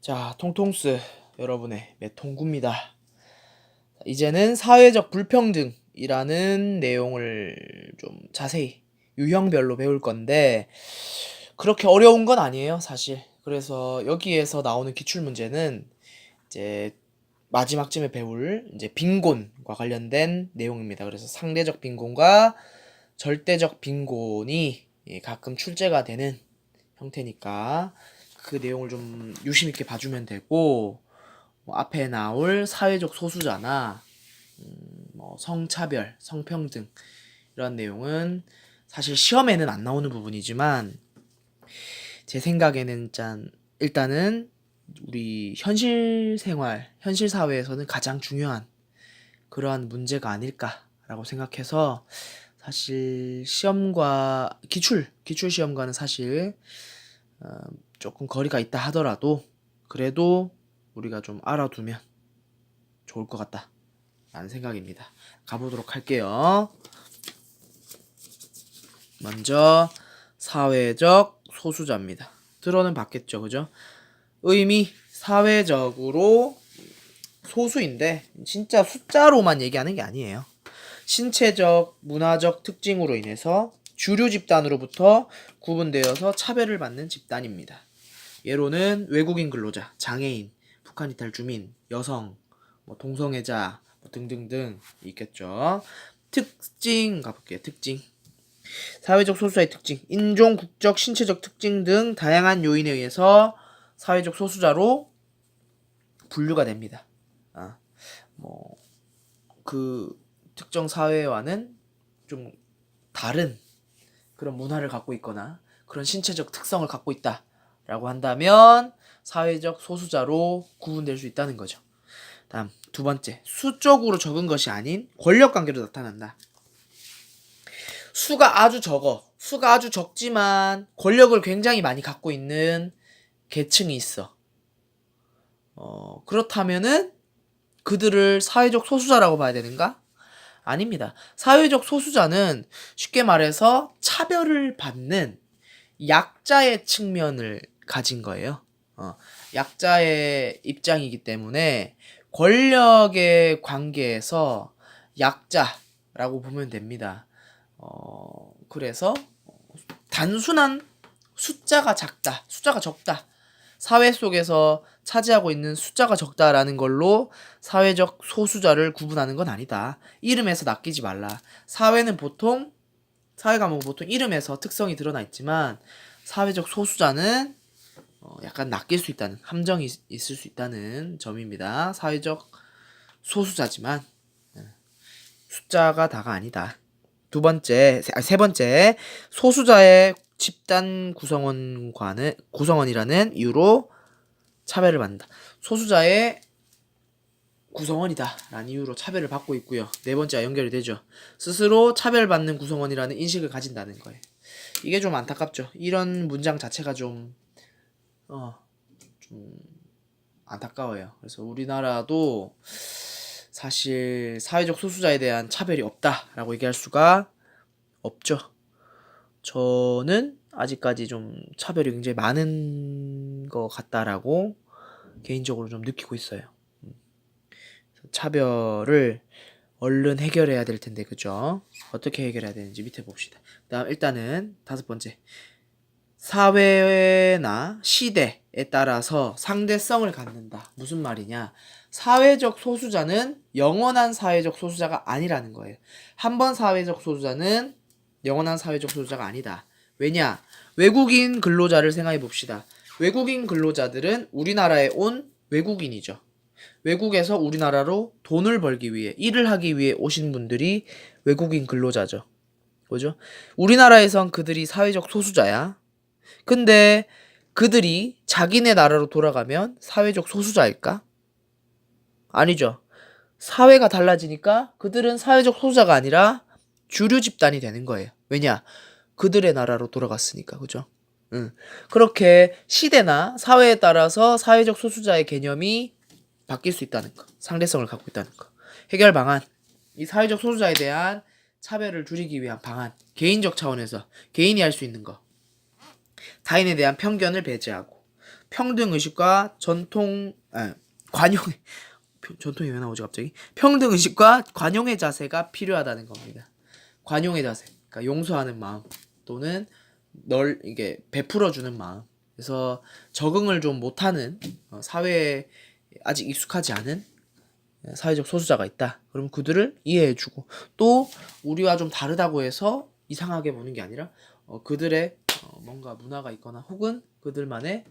자, 통통스 여러분의 매통구입니다. 이제는 사회적 불평등이라는 내용을 좀 자세히 유형별로 배울 건데 그렇게 어려운 건 아니에요, 사실. 그래서 여기에서 나오는 기출 문제는 이제 마지막쯤에 배울 이제 빈곤과 관련된 내용입니다. 그래서 상대적 빈곤과 절대적 빈곤이 가끔 출제가 되는 형태니까 그 내용을 좀 유심 있게 봐주면 되고, 뭐 앞에 나올 사회적 소수자나 뭐 성차별, 성평등 이런 내용은 사실 시험에는 안 나오는 부분이지만 제 생각에는 일단은 우리 현실 생활, 현실 사회에서는 가장 중요한 그러한 문제가 아닐까라고 생각해서 사실 시험과 기출 시험과는 사실 조금 거리가 있다 하더라도 그래도 우리가 좀 알아두면 좋을 것 같다 라는 생각입니다. 가보도록 할게요. 먼저 사회적 소수자입니다. 들어는 봤겠죠, 그죠? 의미 사회적으로 소수인데 진짜 숫자로만 얘기하는 게 아니에요. 신체적, 문화적 특징으로 인해서 주류 집단으로부터 구분되어서 차별을 받는 집단입니다. 예로는 외국인 근로자, 장애인, 북한 이탈 주민, 여성, 동성애자 등등등 있겠죠. 특징 가볼게요. 특징. 사회적 소수자의 특징. 인종, 국적, 신체적 특징 등 다양한 요인에 의해서 사회적 소수자로 분류가 됩니다. 그 특정 사회와는 좀 다른 그런 문화를 갖고 있거나 그런 신체적 특성을 갖고 있다라고 한다면 사회적 소수자로 구분될 수 있다는 거죠. 다음 두 번째, 수적으로 적은 것이 아닌 권력 관계로 나타난다. 수가 아주 적지만 권력을 굉장히 많이 갖고 있는 계층이 있어. 그렇다면은 그들을 사회적 소수자라고 봐야 되는가? 아닙니다. 사회적 소수자는 쉽게 말해서 차별을 받는 약자의 측면을 가진 거예요. 약자의 입장이기 때문에 권력의 관계에서 약자라고 보면 됩니다. 그래서 단순한 숫자가 적다. 사회 속에서 차지하고 있는 숫자가 적다라는 걸로 사회적 소수자를 구분하는 건 아니다. 이름에서 낚이지 말라. 사회 과목은 보통 이름에서 특성이 드러나 있지만 사회적 소수자는 약간 낚일 수 있다는, 함정이 있을 수 있다는 점입니다. 사회적 소수자지만 숫자가 다가 아니다. 세 번째, 소수자의 집단 구성원이라는 이유로 차별을 받는다. 소수자의 구성원이다 라는 이유로 차별을 받고 있고요. 네 번째와 연결이 되죠. 스스로 차별받는 구성원이라는 인식을 가진다는 거예요. 이게 좀 안타깝죠. 이런 문장 자체가 좀 안타까워요. 그래서 우리나라도 사실 사회적 소수자에 대한 차별이 없다라고 얘기할 수가 없죠. 저는 아직까지 좀 차별이 굉장히 많은 것 같다라고 개인적으로 좀 느끼고 있어요. 차별을 얼른 해결해야 될 텐데, 그죠? 어떻게 해결해야 되는지 밑에 봅시다. 그다음 일단은 다섯 번째, 사회나 시대에 따라서 상대성을 갖는다. 무슨 말이냐? 사회적 소수자는 영원한 사회적 소수자가 아니라는 거예요. 한 번 사회적 소수자는 영원한 사회적 소수자가 아니다. 왜냐? 외국인 근로자를 생각해 봅시다. 외국인 근로자들은 우리나라에 온 외국인이죠. 외국에서 우리나라로 돈을 벌기 위해, 일을 하기 위해 오신 분들이 외국인 근로자죠. 그죠? 우리나라에선 그들이 사회적 소수자야. 근데 그들이 자기네 나라로 돌아가면 사회적 소수자일까? 아니죠. 사회가 달라지니까 그들은 사회적 소수자가 아니라 주류 집단이 되는 거예요. 왜냐? 그들의 나라로 돌아갔으니까. 그죠? 그렇게 시대나 사회에 따라서 사회적 소수자의 개념이 바뀔 수 있다는 거. 상대성을 갖고 있다는 거. 해결 방안. 이 사회적 소수자에 대한 차별을 줄이기 위한 방안. 개인적 차원에서 개인이 할 수 있는 거. 타인에 대한 편견을 배제하고, 평등 의식과 관용의 전통이 왜 나오지 갑자기? 평등 의식과 관용의 자세가 필요하다는 겁니다. 관용의 자세, 그러니까 용서하는 마음 또는 이게 베풀어 주는 마음. 그래서 적응을 좀 못하는 사회에 아직 익숙하지 않은 사회적 소수자가 있다. 그럼 그들을 이해해주고 또 우리와 좀 다르다고 해서 이상하게 보는 게 아니라 그들의 뭔가 문화가 있거나 혹은 그들만의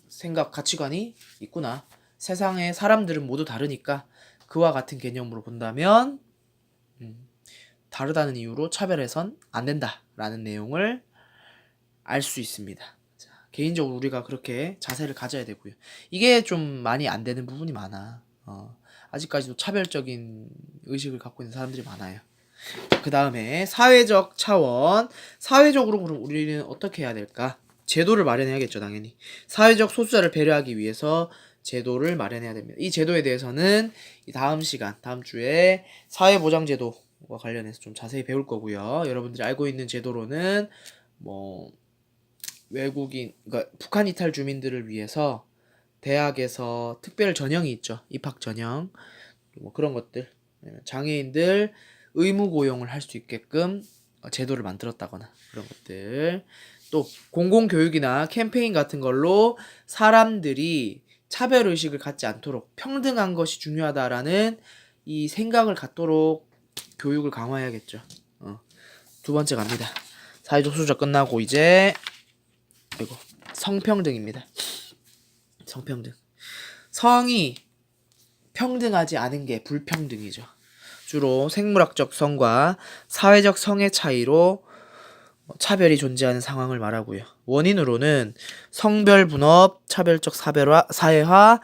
생각, 가치관이 있구나. 세상의 사람들은 모두 다르니까 그와 같은 개념으로 본다면 다르다는 이유로 차별해선 안 된다라는 내용을 알 수 있습니다. 자, 개인적으로 우리가 그렇게 자세를 가져야 되고요. 이게 좀 많이 안 되는 부분이 많아. 아직까지도 차별적인 의식을 갖고 있는 사람들이 많아요. 그 다음에 사회적 차원. 사회적으로 그럼 우리는 어떻게 해야 될까? 제도를 마련해야겠죠, 당연히. 사회적 소수자를 배려하기 위해서 제도를 마련해야 됩니다. 이 제도에 대해서는 다음 주에 사회보장제도와 관련해서 좀 자세히 배울 거고요. 여러분들이 알고 있는 제도로는 뭐 그러니까 북한 이탈 주민들을 위해서 대학에서 특별 전형이 있죠. 입학 전형. 뭐 그런 것들. 장애인들 의무 고용을 할 수 있게끔 제도를 만들었다거나 그런 것들. 또 공공교육이나 캠페인 같은 걸로 사람들이 차별의식을 갖지 않도록 평등한 것이 중요하다라는 이 생각을 갖도록 교육을 강화해야겠죠. 두 번째 갑니다. 사회적 소수자 끝나고 이제 성평등입니다. 성평등. 성이 평등하지 않은 게 불평등이죠. 주로 생물학적 성과 사회적 성의 차이로 차별이 존재하는 상황을 말하고요. 원인으로는 성별 분업, 차별적 사회화,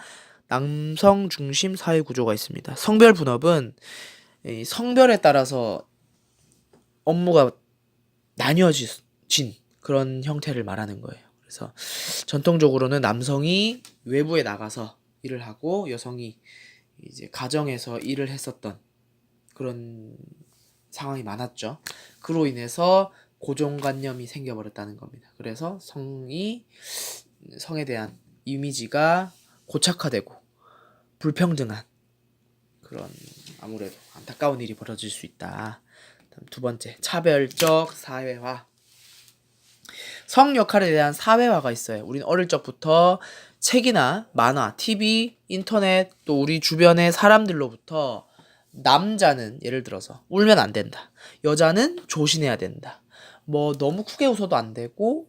남성 중심 사회 구조가 있습니다. 성별 분업은 성별에 따라서 업무가 나뉘어진 그런 형태를 말하는 거예요. 그래서 전통적으로는 남성이 외부에 나가서 일을 하고 여성이 이제 가정에서 일을 했었던 그런 상황이 많았죠. 그로 인해서 고정관념이 생겨버렸다는 겁니다. 그래서 성에 대한 이미지가 고착화되고 불평등한 그런 아무래도 안타까운 일이 벌어질 수 있다. 두 번째, 차별적 사회화. 성 역할에 대한 사회화가 있어요. 우리는 어릴 적부터 책이나 만화, TV, 인터넷 또 우리 주변의 사람들로부터 남자는 예를 들어서 울면 안 된다. 여자는 조신해야 된다. 뭐 너무 크게 웃어도 안 되고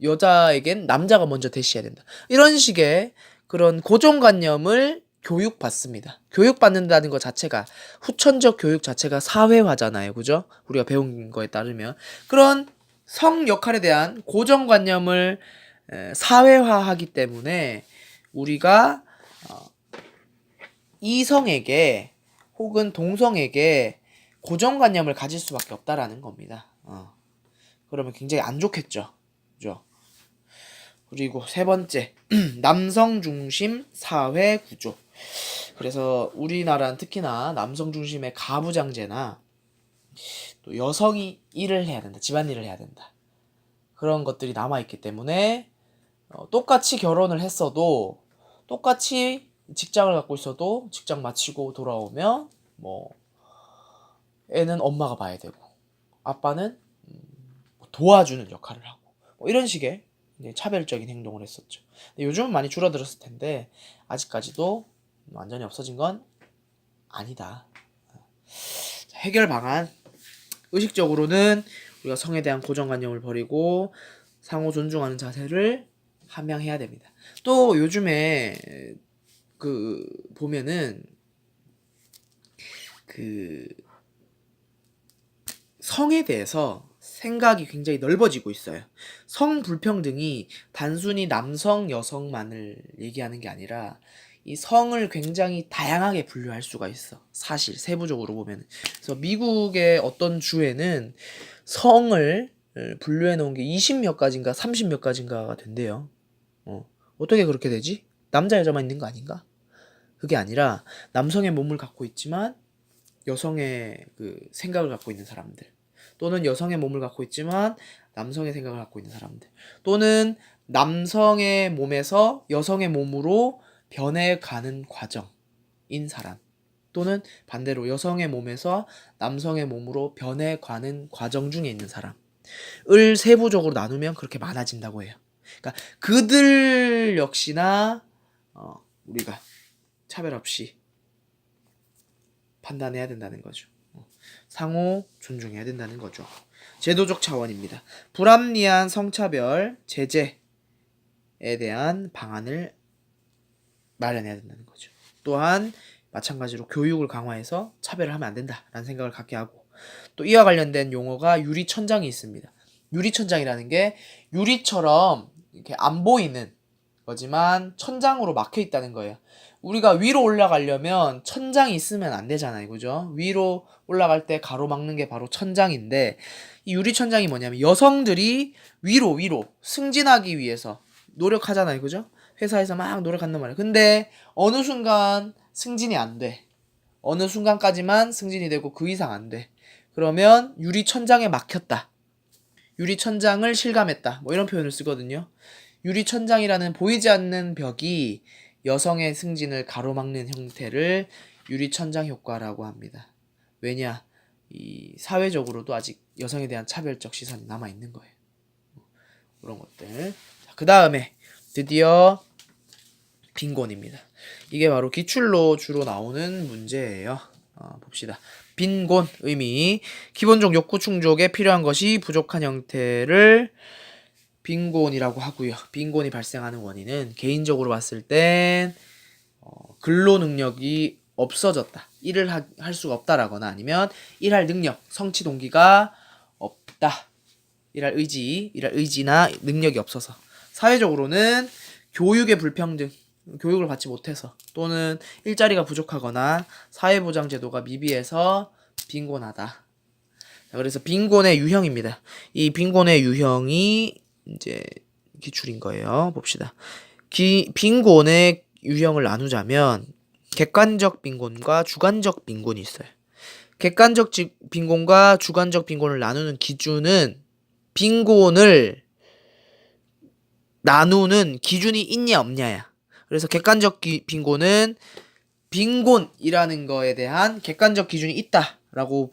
여자에겐 남자가 먼저 대시해야 된다. 이런 식의 그런 고정관념을 교육받습니다. 교육받는다는 것 자체가 후천적 교육 자체가 사회화잖아요. 그죠? 우리가 배운 거에 따르면 그런 성 역할에 대한 고정관념을 사회화하기 때문에 우리가 이성에게 혹은 동성에게 고정관념을 가질 수밖에 없다라는 겁니다. 그러면 굉장히 안 좋겠죠. 그죠? 그리고 세 번째, 남성 중심 사회 구조. 그래서 우리나라는 특히나 남성 중심의 가부장제나 또 여성이 일을 해야 된다. 집안일을 해야 된다. 그런 것들이 남아있기 때문에 똑같이 결혼을 했어도 똑같이 직장을 갖고 있어도 직장 마치고 돌아오면 뭐 애는 엄마가 봐야 되고 아빠는 도와주는 역할을 하고 뭐 이런 식의 차별적인 행동을 했었죠. 요즘은 많이 줄어들었을 텐데 아직까지도 완전히 없어진 건 아니다. 해결 방안. 의식적으로는 우리가 성에 대한 고정관념을 버리고 상호 존중하는 자세를 함양해야 됩니다. 또 요즘에 보면은 성에 대해서 생각이 굉장히 넓어지고 있어요. 성 불평등이 단순히 남성, 여성만을 얘기하는 게 아니라 이 성을 굉장히 다양하게 분류할 수가 있어. 사실 세부적으로 보면. 그래서 미국의 어떤 주에는 성을 분류해 놓은 게 20몇 가지인가 30몇 가지인가가 된대요. 어떻게 그렇게 되지? 남자 여자만 있는 거 아닌가? 그게 아니라 남성의 몸을 갖고 있지만 여성의 생각을 갖고 있는 사람들, 또는 여성의 몸을 갖고 있지만 남성의 생각을 갖고 있는 사람들, 또는 남성의 몸에서 여성의 몸으로 변해가는 과정인 사람, 또는 반대로 여성의 몸에서 남성의 몸으로 변해가는 과정 중에 있는 사람을 세부적으로 나누면 그렇게 많아진다고 해요. 그러니까 그들 역시나 우리가 차별 없이 판단해야 된다는 거죠. 상호 존중해야 된다는 거죠. 제도적 차원입니다. 불합리한 성차별 제재에 대한 방안을 마련해야 된다는 거죠. 또한 마찬가지로 교육을 강화해서 차별을 하면 안 된다라는 생각을 갖게 하고, 또 이와 관련된 용어가 유리천장이 있습니다. 유리천장이라는 게 유리처럼 이렇게 안 보이는 거지만 천장으로 막혀 있다는 거예요. 우리가 위로 올라가려면 천장이 있으면 안 되잖아요. 그죠? 위로 올라갈 때 가로막는 게 바로 천장인데, 이 유리천장이 뭐냐면 여성들이 위로 승진하기 위해서 노력하잖아요. 그죠? 회사에서 막 노력한단 말이에요. 근데 어느 순간 승진이 안 돼. 어느 순간까지만 승진이 되고 그 이상 안 돼. 그러면 유리천장에 막혔다. 유리천장을 실감했다. 뭐 이런 표현을 쓰거든요. 유리천장이라는 보이지 않는 벽이 여성의 승진을 가로막는 형태를 유리천장 효과라고 합니다. 왜냐? 이 사회적으로도 아직 여성에 대한 차별적 시선이 남아있는 거예요. 그런 것들. 그 다음에 드디어 빈곤입니다. 이게 바로 기출로 주로 나오는 문제예요. 봅시다. 빈곤 의미, 기본적 욕구 충족에 필요한 것이 부족한 형태를 빈곤이라고 하고요. 빈곤이 발생하는 원인은 개인적으로 봤을 땐 근로 능력이 없어졌다, 일을 할 수가 없다라거나, 아니면 일할 능력, 성취 동기가 없다, 일할 의지나 능력이 없어서. 사회적으로는 교육의 불평등, 교육을 받지 못해서, 또는 일자리가 부족하거나 사회보장 제도가 미비해서 빈곤하다. 그래서 빈곤의 유형입니다. 이 빈곤의 유형이 이제 기출인 거예요. 봅시다. 빈곤의 유형을 나누자면 객관적 빈곤과 주관적 빈곤이 있어요. 객관적 빈곤과 주관적 빈곤을 나누는 기준은 빈곤을 나누는 기준이 있냐 없냐야. 그래서 객관적 빈곤은 빈곤이라는 거에 대한 객관적 기준이 있다라고